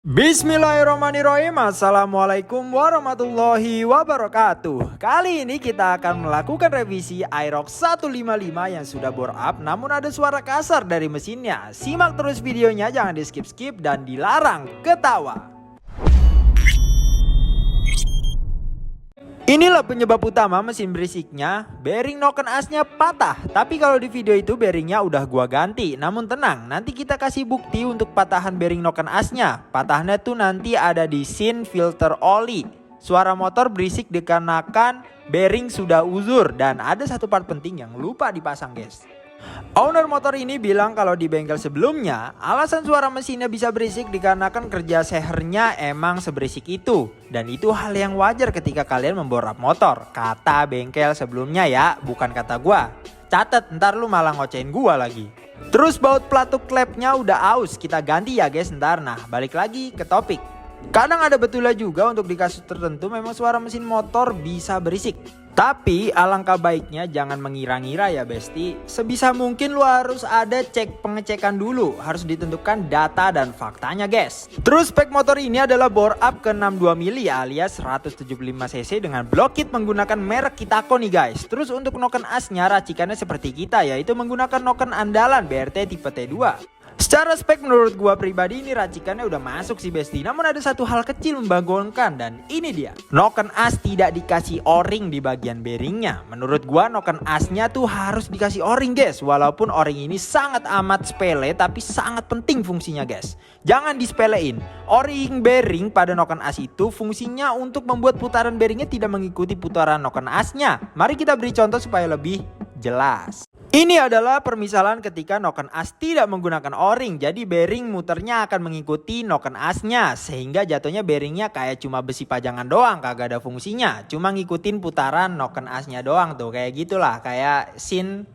Bismillahirrahmanirrahim. Assalamualaikum warahmatullahi wabarakatuh. Kali ini kita akan melakukan revisi Aerox 155 yang sudah bore up namun ada suara kasar dari mesinnya. Simak terus videonya, jangan di skip dan dilarang ketawa. Inilah penyebab utama mesin berisiknya, bearing noken asnya patah. Tapi kalau di video itu bearingnya udah gua ganti. Namun tenang, nanti kita kasih bukti untuk patahan bearing noken asnya. Patahnya tuh nanti ada di scene filter oli. Suara motor berisik dikarenakan bearing sudah uzur. Dan ada satu part penting yang lupa dipasang, guys. Owner motor ini bilang kalau di bengkel sebelumnya alasan suara mesinnya bisa berisik dikarenakan kerja sehernya emang seberisik itu. Dan itu hal yang wajar ketika kalian memborap motor. Kata bengkel sebelumnya ya, bukan kata gua. Catet, ntar lu malah ngocein gua lagi. Terus baut pelatuk klepnya udah aus, kita ganti ya guys ntar. Nah balik lagi ke topik. Kadang ada betulnya juga untuk di kasus tertentu memang suara mesin motor bisa berisik. Tapi alangkah baiknya jangan mengira-ngira ya besti. Sebisa mungkin lu harus ada pengecekan dulu. Harus ditentukan data dan faktanya guys. Terus spek motor ini adalah bore up ke 62 mili alias 175 cc dengan block kit menggunakan merek Kitako nih guys. Terus untuk noken asnya racikannya seperti kita, yaitu menggunakan noken andalan BRT tipe T2. Secara spek menurut gua pribadi ini racikannya udah masuk sih besti. Namun ada satu hal kecil membanggakan dan ini dia. Noken as tidak dikasih o-ring di bagian bearingnya. Menurut gua noken asnya tuh harus dikasih o-ring guys. Walaupun o-ring ini sangat amat sepele tapi sangat penting fungsinya guys. Jangan disepelein. O-ring bearing pada noken as itu fungsinya untuk membuat putaran bearingnya tidak mengikuti putaran noken asnya. Mari kita beri contoh supaya lebih jelas. Ini adalah permisalan ketika noken as tidak menggunakan o-ring. Jadi bearing muternya akan mengikuti noken asnya. Sehingga jatuhnya bearingnya kayak cuma besi pajangan doang, kagak ada fungsinya. Cuma ngikutin putaran noken asnya doang tuh. Kayak gitulah, kayak scene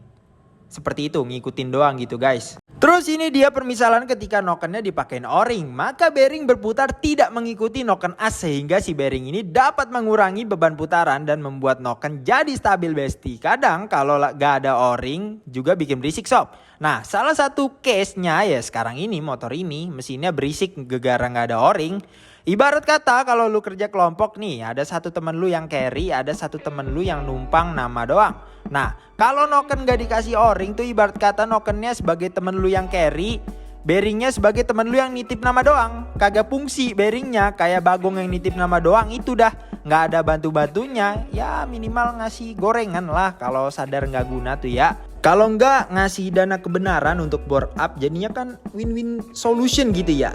seperti itu, ngikutin doang gitu guys. Terus ini dia permisalan ketika nokennya dipakein o-ring. Maka bearing berputar tidak mengikuti noken as sehingga si bearing ini dapat mengurangi beban putaran dan membuat noken jadi stabil besti. Kadang kalau gak ada o-ring juga bikin berisik sob. Nah salah satu case-nya ya sekarang ini motor ini mesinnya berisik gara-gara gak ada o-ring. Ibarat kata kalau lu kerja kelompok nih, ada satu temen lu yang carry, ada satu temen lu yang numpang nama doang. Nah kalau noken gak dikasih o-ring tuh ibarat kata nokennya sebagai temen lu yang carry, bearingnya sebagai temen lu yang nitip nama doang. Kagak fungsi bearingnya, kayak bagong yang nitip nama doang itu dah gak ada bantu-bantunya. Ya minimal ngasih gorengan lah kalau sadar gak guna tuh ya. Kalau enggak ngasih dana kebenaran untuk bore up jadinya kan win-win solution gitu ya.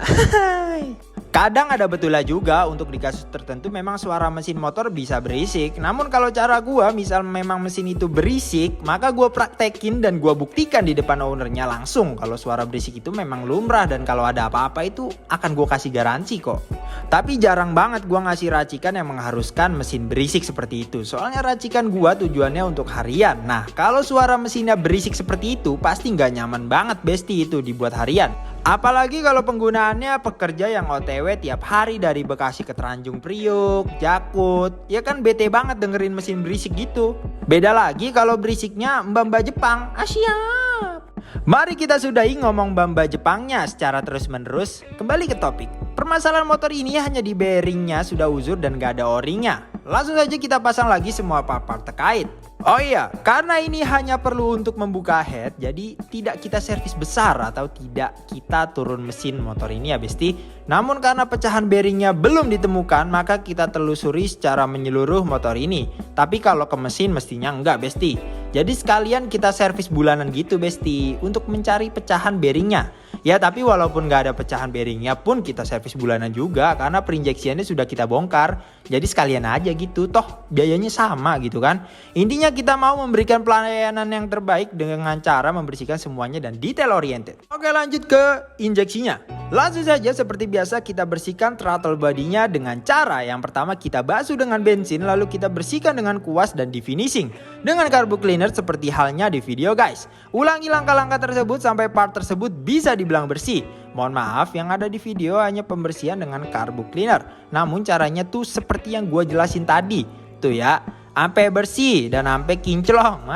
Kadang ada betulnya juga untuk di kasus tertentu memang suara mesin motor bisa berisik. Namun kalau cara gua misal memang mesin itu berisik, maka gua praktekin dan gua buktikan di depan ownernya langsung kalau suara berisik itu memang lumrah dan kalau ada apa-apa itu akan gua kasih garansi kok. Tapi jarang banget gua ngasih racikan yang mengharuskan mesin berisik seperti itu. Soalnya racikan gua tujuannya untuk harian. Nah kalau suara mesinnya berisik seperti itu pasti nggak nyaman banget besti itu dibuat harian. Apalagi kalau penggunaannya pekerja yang OTW tiap hari dari Bekasi ke Tanjung Priuk, Jakut. Ya kan bete banget dengerin mesin berisik gitu. Beda lagi kalau berisiknya mbak-mbak Jepang. Siap. Mari kita sudahi ngomong mbak-mbak Jepangnya secara terus menerus. Kembali ke topik. Permasalahan motor ini hanya di bearingnya sudah uzur dan gak ada o-ringnya. Langsung saja kita pasang lagi semua part-part terkait. Oh iya, karena ini hanya perlu untuk membuka head, jadi tidak kita servis besar atau tidak kita turun mesin motor ini ya besti. Namun karena pecahan bearingnya belum ditemukan, maka kita telusuri secara menyeluruh motor ini. Tapi kalau ke mesin mestinya enggak besti. Jadi sekalian kita servis bulanan gitu besti, untuk mencari pecahan bearingnya. Ya tapi walaupun gak ada pecahan bearingnya pun kita servis bulanan juga karena perinjeksiannya sudah kita bongkar. Jadi sekalian aja gitu, toh biayanya sama gitu kan. Intinya kita mau memberikan pelayanan yang terbaik dengan cara membersihkan semuanya dan detail oriented. Oke lanjut ke injeksinya. Langsung saja seperti biasa kita bersihkan throttle bodinya dengan cara yang pertama kita basuh dengan bensin, lalu kita bersihkan dengan kuas dan di finishing dengan carbo cleaner seperti halnya di video guys. Ulangi langkah-langkah tersebut sampai part tersebut bisa dibilang bersih. Mohon maaf yang ada di video hanya pembersihan dengan carbo cleaner. Namun caranya tuh seperti yang gue jelasin tadi. Tuh ya, sampai bersih dan sampai kinclong.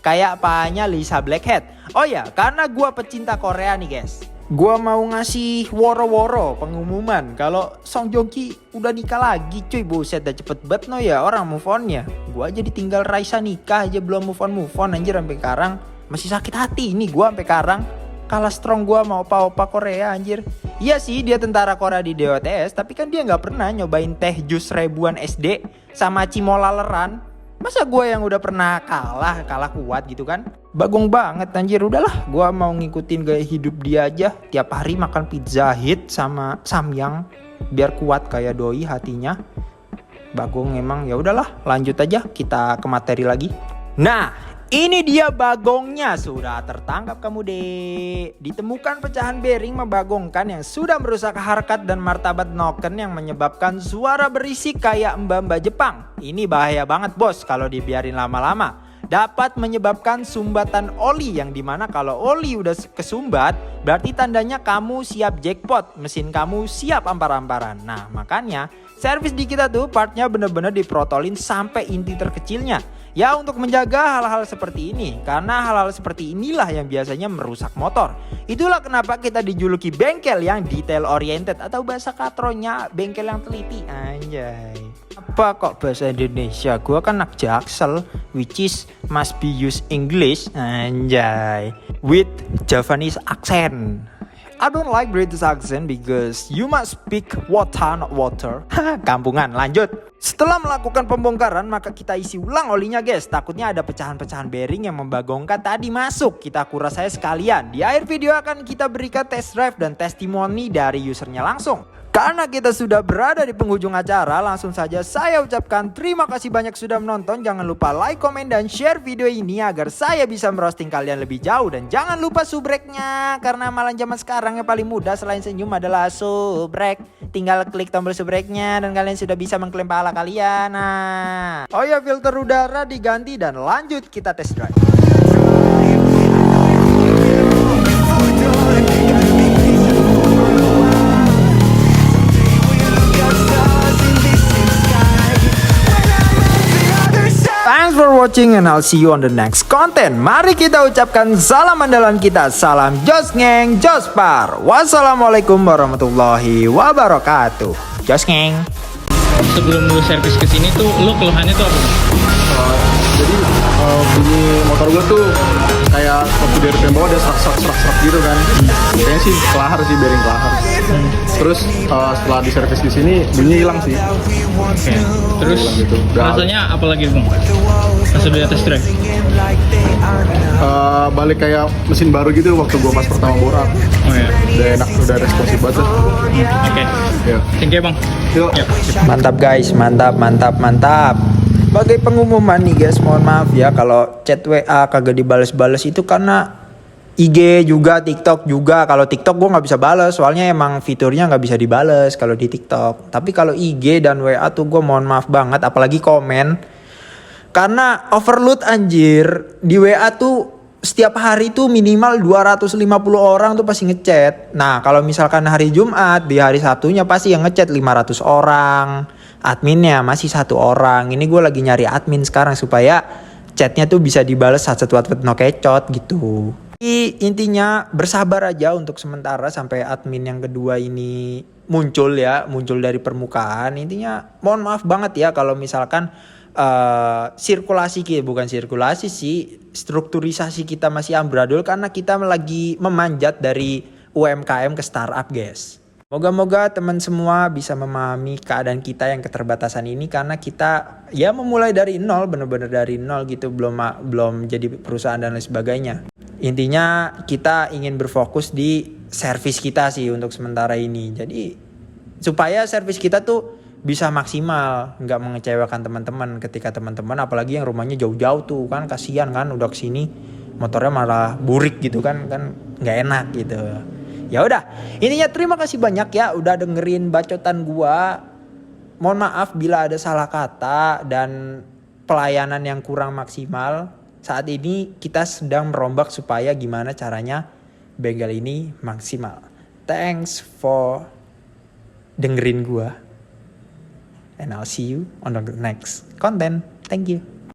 Kayak apanya Lisa Blackhead. Oh ya, karena gue pecinta Korea nih guys. Gua mau ngasih woro-woro pengumuman kalau Song Joong Ki udah nikah lagi cuy. Buset, dah cepet banget no ya orang move onnya. Gua aja ditinggal Raisa nikah aja belum move on anjir sampai sekarang. Masih sakit hati ini gua sampai sekarang. Kalah strong gua mau opa-opa Korea anjir. Iya sih dia tentara Korea di DOTS, tapi kan dia nggak pernah nyobain teh jus ribuan SD sama cimolaleran. Masa gue yang udah pernah kalah kuat gitu kan? Bagong banget anjir. Udahlah, gue mau ngikutin gaya hidup dia aja. Tiap hari makan pizza hit sama samyang biar kuat kayak doi hatinya. Bagong emang. Ya udahlah, lanjut aja kita ke materi lagi. Nah, ini dia bagongnya, sudah tertangkap kamu deh. Ditemukan pecahan bearing membagongkan yang sudah merusak harkat dan martabat Noken yang menyebabkan suara berisik kayak mbak-mbak Jepang. Ini bahaya banget bos kalau dibiarin lama-lama. Dapat menyebabkan sumbatan oli yang dimana kalau oli udah kesumbat berarti tandanya kamu siap jackpot, mesin kamu siap ampar-amparan. Nah makanya servis di kita tuh partnya bener-bener diprotolin sampai inti terkecilnya. Ya untuk menjaga hal-hal seperti ini. Karena hal-hal seperti inilah yang biasanya merusak motor. Itulah kenapa kita dijuluki bengkel yang detail oriented. Atau bahasa katronya bengkel yang teliti. Anjay. Apa kok bahasa Indonesia? Gua kan anak Jaksel, which is must be use English. Anjay. With Javanese accent. I don't like British accent because you must speak water not water. Kampungan, lanjut. Setelah melakukan pembongkaran maka kita isi ulang olinya guys. Takutnya ada pecahan-pecahan bearing yang membagongkan tadi masuk. Kita kuras saya sekalian. Di akhir video akan kita berikan test drive dan testimoni dari usernya langsung. Karena kita sudah berada di penghujung acara, langsung saja saya ucapkan terima kasih banyak sudah menonton. Jangan lupa like, komen, dan share video ini agar saya bisa merosting kalian lebih jauh. Dan jangan lupa subreknya, karena malam zaman sekarang yang paling mudah selain senyum adalah subrek. Tinggal klik tombol subreknya dan kalian sudah bisa mengklaim pahala kalian. Nah. Oh ya, filter udara diganti dan lanjut kita test drive. Thanks for watching and I'll see you on the next content. Mari kita ucapkan salam andalan kita. Salam Jos Ngeng, Jos Par. Wassalamualaikum warahmatullahi wabarakatuh. Jos Ngeng. Sebelum lu servis ke sini tuh, lu keluhannya tuh apa? Jadi bunyi motor gue tuh kayak waktu dari rem bawah ada serak gitu kan. Kayaknya sih kelahar sih, bearing kelahar. Terus setelah diservis di sini bunyi hilang sih. Oke. Terus gitu. rasanya apa lagi bang? Pas udah test drive? Balik kayak mesin baru gitu waktu gue pas pertama borak. Oh ya. Udah enak, udah responsif banget. Oke. Ya. Thank you bang. Yuk. Yuk. Mantap guys, mantap. Sebagai pengumuman nih guys, mohon maaf ya kalau chat WA kagak dibales-bales itu karena IG juga, TikTok juga. Kalau TikTok gue nggak bisa bales, soalnya emang fiturnya nggak bisa dibales kalau di TikTok. Tapi kalau IG dan WA tuh gue mohon maaf banget, apalagi komen. Karena overload anjir. Di WA tuh setiap hari tuh minimal 250 orang tuh pasti ngechat. Nah kalau misalkan hari Jumat, di hari Sabtunya pasti yang ngechat 500 orang. Adminnya masih 1 orang. Ini gue lagi nyari admin sekarang supaya chatnya tuh bisa dibales satu no kecot gitu. Intinya bersabar aja untuk sementara sampai admin yang kedua ini muncul dari permukaan. Intinya mohon maaf banget ya kalau misalkan strukturisasi kita masih amburadul karena kita lagi memanjat dari UMKM ke startup guys. Moga-moga teman semua bisa memahami keadaan kita yang keterbatasan ini karena kita ya memulai dari nol, benar-benar dari nol gitu, belum jadi perusahaan dan lain sebagainya. Intinya kita ingin berfokus di servis kita sih untuk sementara ini. Jadi supaya servis kita tuh bisa maksimal, nggak mengecewakan teman-teman ketika teman-teman apalagi yang rumahnya jauh-jauh tuh kan kasihan kan udah kesini motornya malah burik gitu kan nggak enak gitu. Ya udah, intinya terima kasih banyak ya udah dengerin bacotan gua. Mohon maaf bila ada salah kata dan pelayanan yang kurang maksimal. Saat ini kita sedang merombak supaya gimana caranya bengkel ini maksimal. Thanks for dengerin gua. And I'll see you on the next content. Thank you.